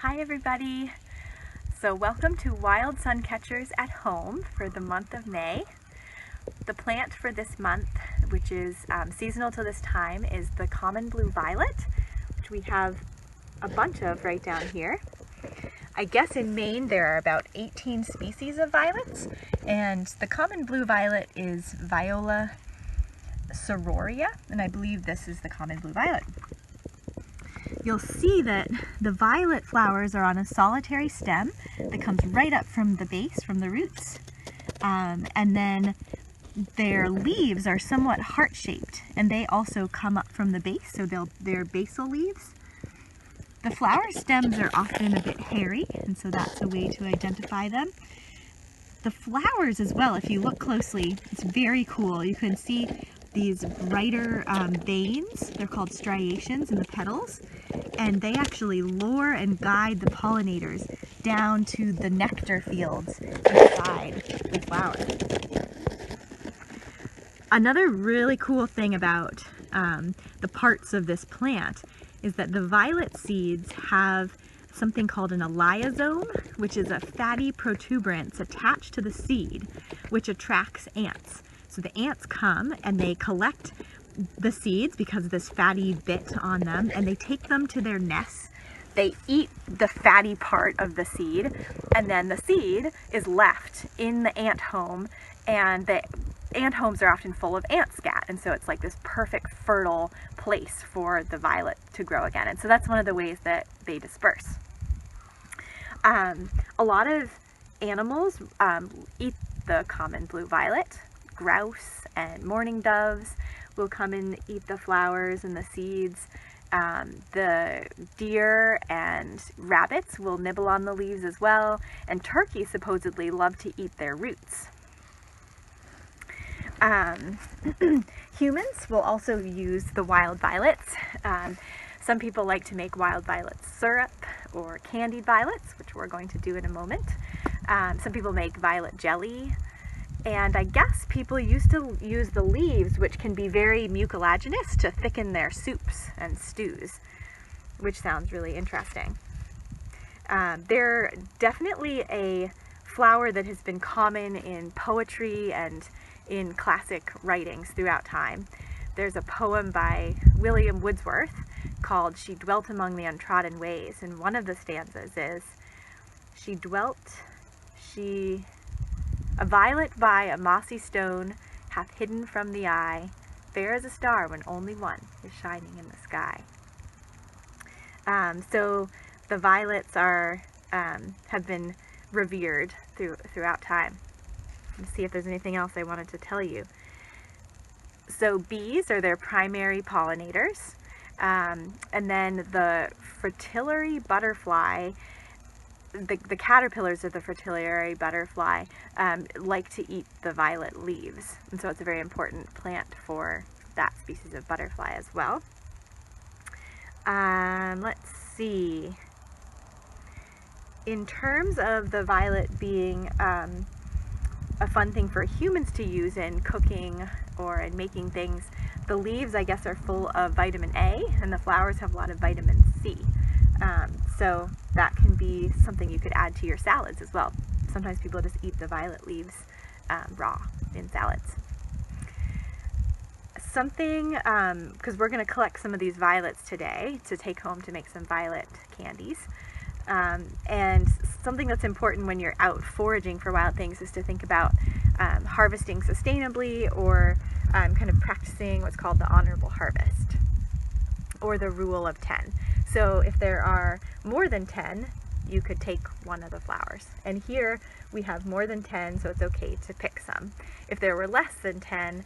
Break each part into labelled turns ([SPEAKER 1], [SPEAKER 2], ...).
[SPEAKER 1] Hi everybody! So welcome to Wild Suncatchers at Home for the month of May. The plant for this month, which is seasonal to this time, is the common blue violet, which we have a bunch of right down here. I guess in Maine there are about 18 species of violets, and the common blue violet is Viola sororia, and I believe this is the common blue violet. You'll see that the violet flowers are on a solitary stem that comes right up from the base, from the roots, and then their leaves are somewhat heart-shaped, and they also come up from the base, so they're basal leaves. The flower stems are often a bit hairy, and so that's a way to identify them. The flowers as well, if you look closely, it's very cool. You can see these brighter veins, they're called striations in the petals, and they actually lure and guide the pollinators down to the nectar fields inside the flower. Another really cool thing about the parts of this plant is that the violet seeds have something called an elaiosome, which is a fatty protuberance attached to the seed, which attracts ants. So the ants come and they collect the seeds because of this fatty bit on them, and they take them to their nests. They eat the fatty part of the seed, and then the seed is left in the ant home, and the ant homes are often full of ant scat, and so it's like this perfect fertile place for the violet to grow again. And so that's one of the ways that they disperse. A lot of animals eat the common blue violet. Grouse and mourning doves will come and eat the flowers and the seeds. The deer and rabbits will nibble on the leaves as well, and turkeys supposedly love to eat their roots. Humans will also use the wild violets. Some people like to make wild violet syrup or candied violets, which we're going to do in a moment. Some people make violet jelly. And I guess people used to use the leaves, which can be very mucilaginous, to thicken their soups and stews, which sounds really interesting. They're definitely a flower that has been common in poetry and in classic writings throughout time. There's a poem by William Wordsworth called "She Dwelt Among the Untrodden Ways," and one of the stanzas is, "A violet by a mossy stone hath hidden from the eye, fair as a star when only one is shining in the sky." So the violets have been revered throughout time. Let's see if there's anything else I wanted to tell you. So bees are their primary pollinators, and then the fritillary butterfly, the caterpillars of the fritillary butterfly like to eat the violet leaves, and so it's a very important plant for that species of butterfly as well. Let's see. In terms of the violet being a fun thing for humans to use in cooking or in making things, the leaves, I guess, are full of vitamin A, and the flowers have a lot of vitamin C. So that can be something you could add to your salads as well. Sometimes people just eat the violet leaves raw in salads. Because we're going to collect some of these violets today to take home to make some violet candies. And something that's important when you're out foraging for wild things is to think about harvesting sustainably, or kind of practicing what's called the honorable harvest, or the rule of 10. So if there are more than 10, you could take one of the flowers. And here we have more than 10, so it's okay to pick some. If there were less than 10,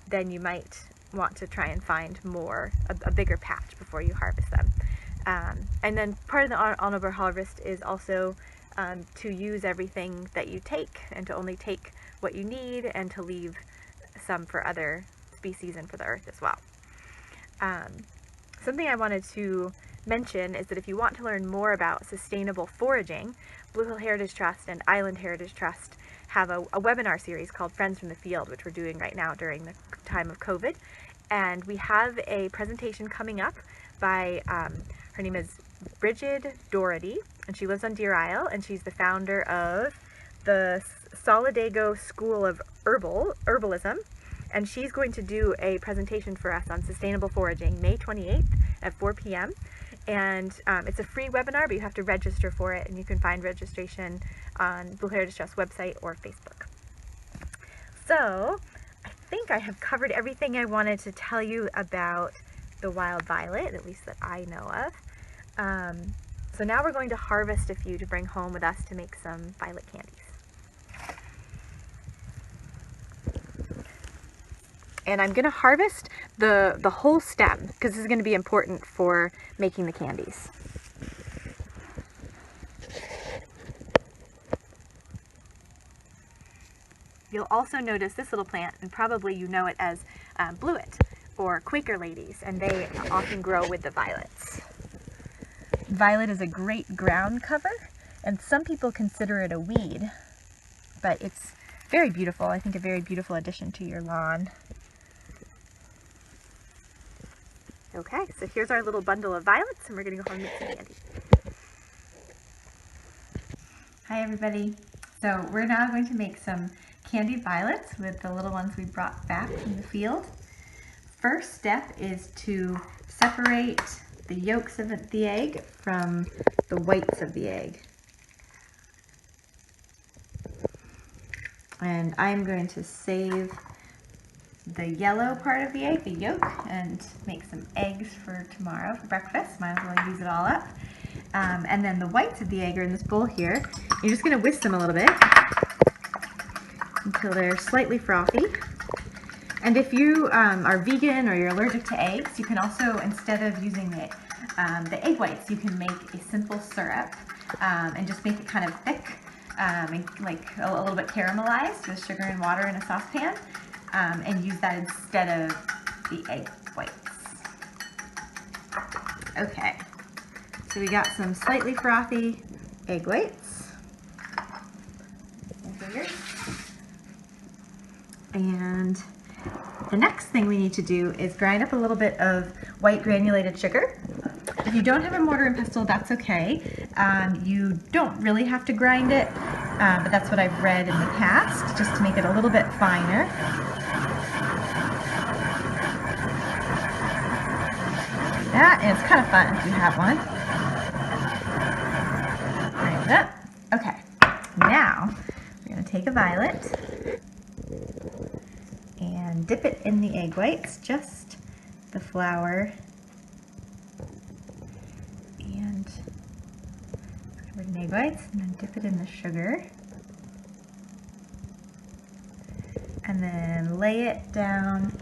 [SPEAKER 1] then you might want to try and find a bigger patch before you harvest them. And then part of the honorable harvest is also to use everything that you take, and to only take what you need, and to leave some for other species and for the earth as well. Something I wanted to mention is that if you want to learn more about sustainable foraging, Blue Hill Heritage Trust and Island Heritage Trust have a webinar series called Friends from the Field, which we're doing right now during the time of COVID. And we have a presentation coming up by, her name is Bridget Doherty, and she lives on Deer Isle, and she's the founder of the Solidago School of Herbalism, and she's going to do a presentation for us on sustainable foraging May 28th at 4 p.m. And it's a free webinar, but you have to register for it, and you can find registration on Blue Heritage Trust website or Facebook. So I think I have covered everything I wanted to tell you about the wild violet, at least that I know of. So now we're going to harvest a few to bring home with us to make some violet candies. And I'm going to harvest the whole stem because this is going to be important for making the candies. You'll also notice this little plant, and probably you know it as bluet or Quaker ladies, and they often grow with the violets. Violet is a great ground cover, and some people consider it a weed, but it's very beautiful. I think a very beautiful addition to your lawn. Okay, so here's our little bundle of violets, and we're going to go home and make some candy. Hi everybody. So we're now going to make some candied violets with the little ones we brought back from the field. First step is to separate the yolks of the egg from the whites of the egg. And I'm going to save the yellow part of the egg, the yolk, and make some eggs for tomorrow for breakfast. Might as well use it all up. And then the whites of the egg are in this bowl here. You're just going to whisk them a little bit until they're slightly frothy. And if you are vegan or you're allergic to eggs, you can also, instead of using the egg whites, you can make a simple syrup and just make it kind of thick, and like a little bit caramelized with sugar and water in a saucepan, and use that instead of the egg whites. Okay, so we got some slightly frothy egg whites. And the next thing we need to do is grind up a little bit of white granulated sugar. If you don't have a mortar and pestle, that's okay. You don't really have to grind it, but that's what I've read in the past, just to make it a little bit finer. Like that, and it's kind of fun if you have one. Grind it up. Okay, now we're going to take a violet and dip it in the egg whites, just the flour, and cover it in egg whites, and then dip it in the sugar, and then lay it down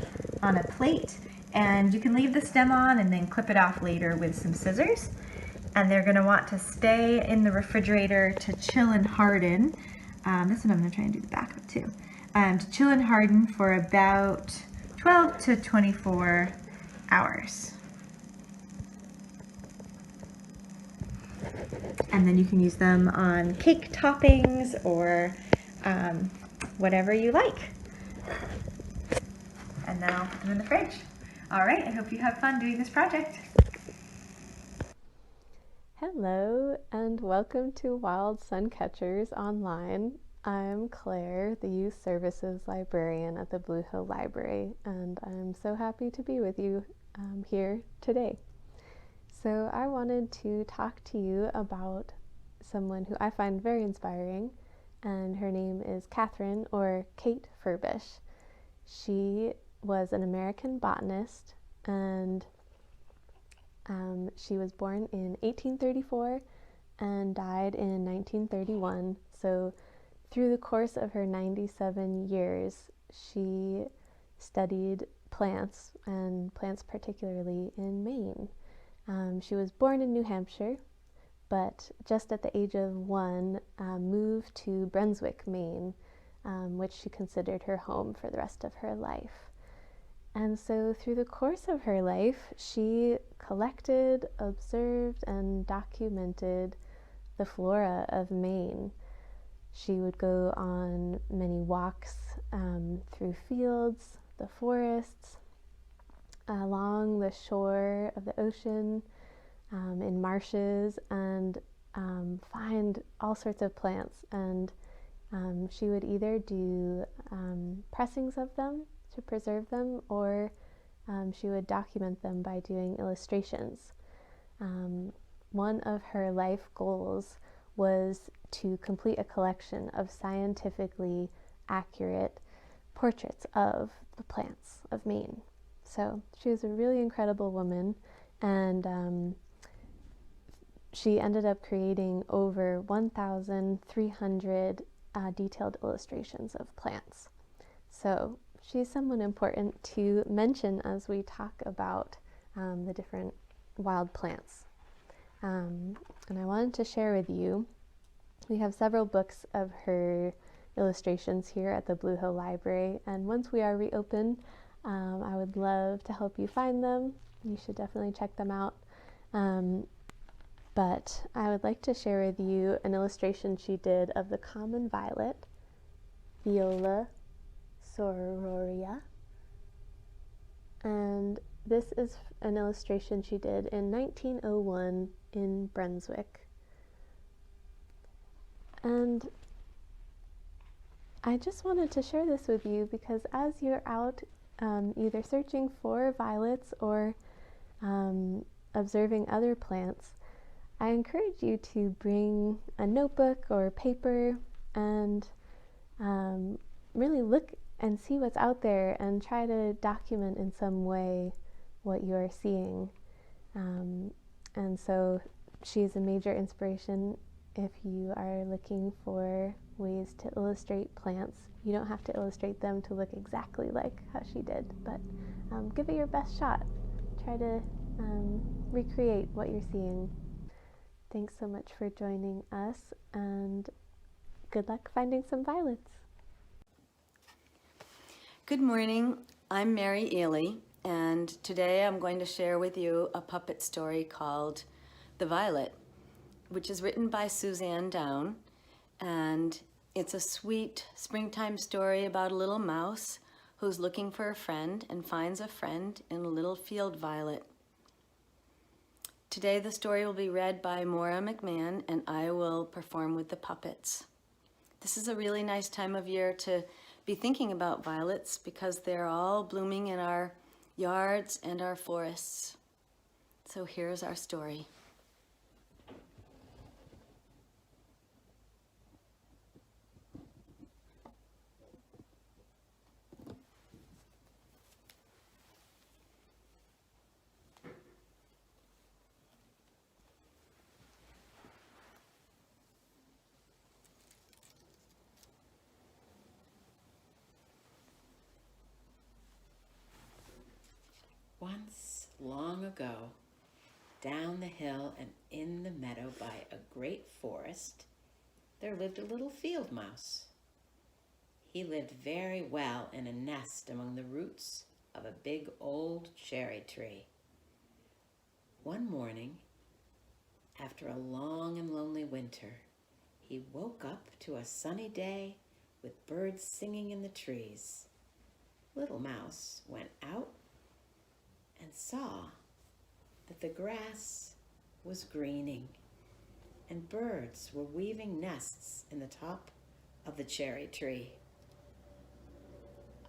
[SPEAKER 1] on a plate, and you can leave the stem on and then clip it off later with some scissors. And they're going to want to stay in the refrigerator to chill and harden. This one I'm going to try and do the back of it too. To chill and harden for about 12 to 24 hours. And then you can use them on cake toppings or whatever you like. And then I'll put them in the fridge. All right, I hope you have fun doing this project.
[SPEAKER 2] Hello, and welcome to Wild Suncatchers Online. I'm Claire, the Youth Services Librarian at the Blue Hill Library, and I'm so happy to be with you here today. So I wanted to talk to you about someone who I find very inspiring, and her name is Catherine, or Kate Furbish. She was an American botanist, and she was born in 1834 and died in 1931. So through the course of her 97 years, she studied plants, and plants particularly in Maine. She was born in New Hampshire, but just at the age of 1, moved to Brunswick, Maine, which she considered her home for the rest of her life. And so through the course of her life, she collected, observed, and documented the flora of Maine. She would go on many walks through fields, the forests, along the shore of the ocean, in marshes and find all sorts of plants. And she would either do pressings of them to preserve them, or she would document them by doing illustrations. One of her life goals was to complete a collection of scientifically accurate portraits of the plants of Maine. So she was a really incredible woman, and she ended up creating over 1,300 detailed illustrations of plants. So she's someone important to mention as we talk about the different wild plants. And I wanted to share with you, we have several books of her illustrations here at the Blue Hill Library, and once we are reopened, I would love to help you find them. You should definitely check them out. But I would like to share with you an illustration she did of the common violet, Viola sororia. And this is an illustration she did in 1901 in Brunswick. And I just wanted to share this with you because as you're out either searching for violets or observing other plants, I encourage you to bring a notebook or paper and really look and see what's out there and try to document in some way what you're seeing. And so she's a major inspiration if you are looking for ways to illustrate plants. You don't have to illustrate them to look exactly like how she did, but give it your best shot. Try to recreate what you're seeing. Thanks so much for joining us, and good luck finding some violets.
[SPEAKER 3] Good morning, I'm Merrie Eley, and today I'm going to share with you a puppet story called The Violet, which is written by Suzanne Down, and it's a sweet springtime story about a little mouse who's looking for a friend and finds a friend in a little field violet. Today the story will be read by Maura McMahon, and I will perform with the puppets. This is a really nice time of year to be thinking about violets because they're all blooming in our yards and our forests. So here's our story.
[SPEAKER 4] Once, long ago, down the hill and in the meadow by a great forest, there lived a little field mouse. He lived very well in a nest among the roots of a big old cherry tree. One morning, after a long and lonely winter, he woke up to a sunny day with birds singing in the trees. Little Mouse went out and saw that the grass was greening and birds were weaving nests in the top of the cherry tree.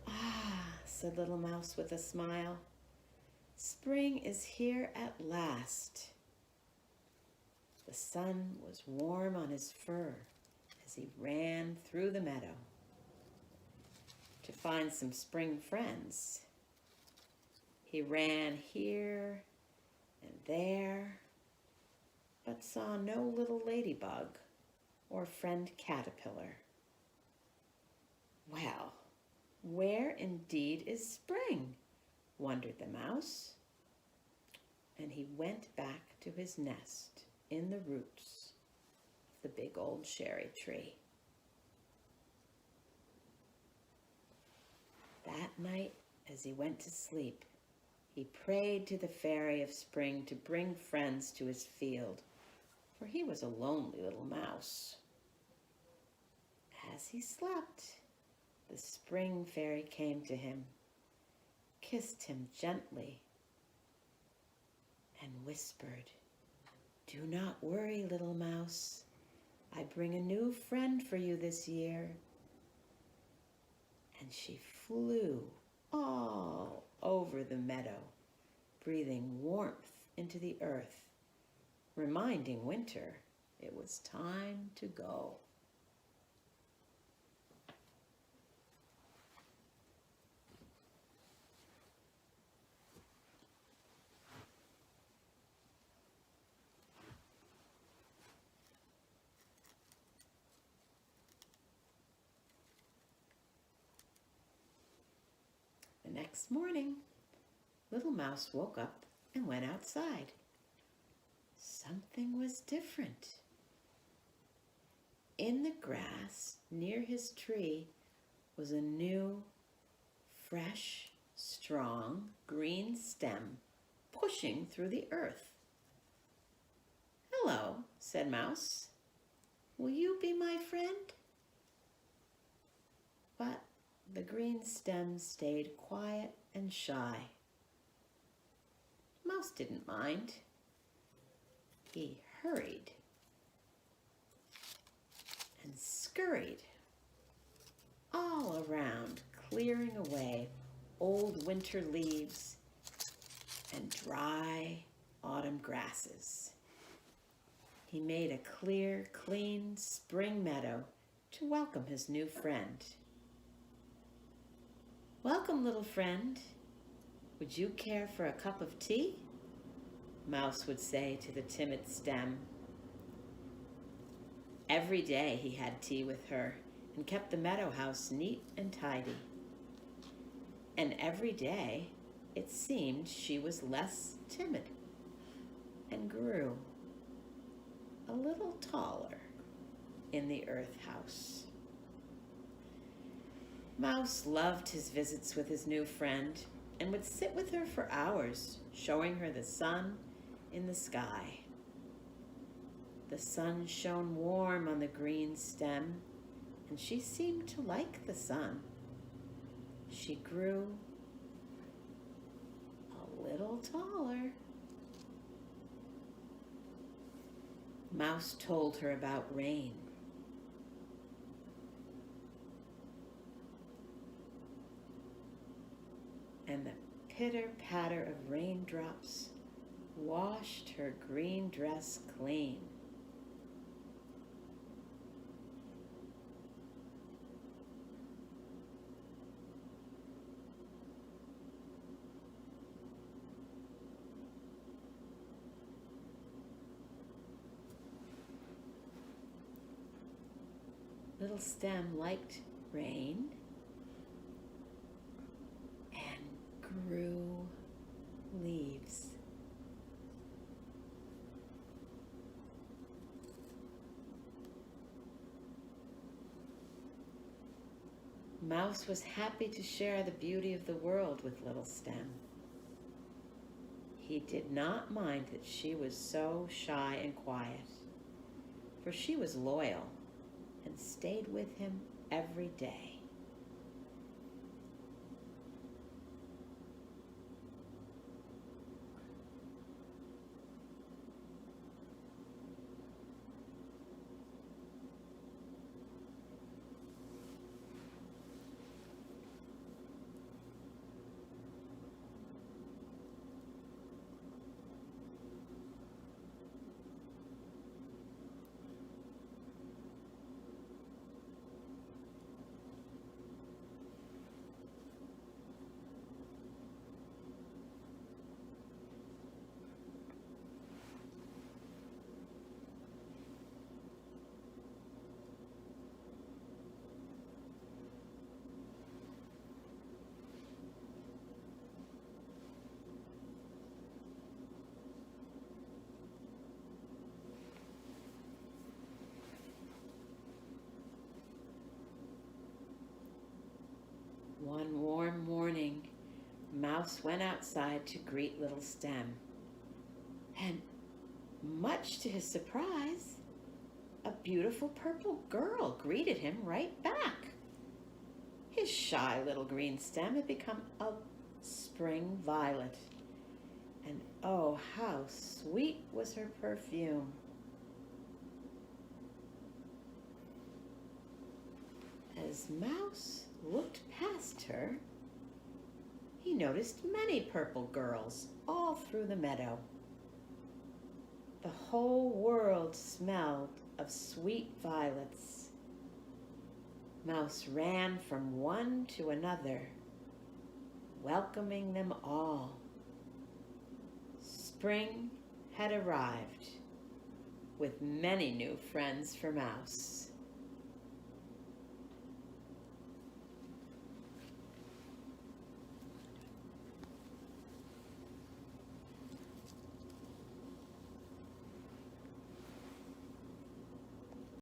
[SPEAKER 4] "Ah," said Little Mouse with a smile, "spring is here at last." The sun was warm on his fur as he ran through the meadow to find some spring friends. He ran here and there, but saw no little ladybug or friend caterpillar. "Well, where indeed is spring?" wondered the mouse. And he went back to his nest in the roots of the big old cherry tree. That night, as he went to sleep, he prayed to the fairy of spring to bring friends to his field, for he was a lonely little mouse. As he slept, the spring fairy came to him, kissed him gently, and whispered, "Do not worry, little mouse. I bring a new friend for you this year." And she flew all over the meadow, breathing warmth into the earth, reminding winter it was time to go. The next morning, Little Mouse woke up and went outside. Something was different. In the grass near his tree was a new, fresh, strong green stem pushing through the earth. "Hello," said Mouse. "Will you be my friend?" But the green stem stayed quiet and shy. Mouse didn't mind. He hurried and scurried all around, clearing away old winter leaves and dry autumn grasses. He made a clear, clean spring meadow to welcome his new friend. "Welcome, little friend. Would you care for a cup of tea?" Mouse would say to the timid stem. Every day he had tea with her and kept the meadow house neat and tidy. And every day it seemed she was less timid and grew a little taller in the earth house. Mouse loved his visits with his new friend and would sit with her for hours, showing her the sun in the sky. The sun shone warm on the green stem, and she seemed to like the sun. She grew a little taller. Mouse told her about rain. And the pitter-patter of raindrops washed her green dress clean. Little stem liked rain and grew leaves. Mouse was happy to share the beauty of the world with Little Stem. He did not mind that she was so shy and quiet, for she was loyal and stayed with him every day. One warm morning, Mouse went outside to greet Little Stem. And much to his surprise, a beautiful purple girl greeted him right back. His shy little green stem had become a spring violet, and oh, how sweet was her perfume. As Mouse looked past her, he noticed many purple girls all through the meadow. The whole world smelled of sweet violets. Mouse ran from one to another, welcoming them all. Spring had arrived with many new friends for Mouse.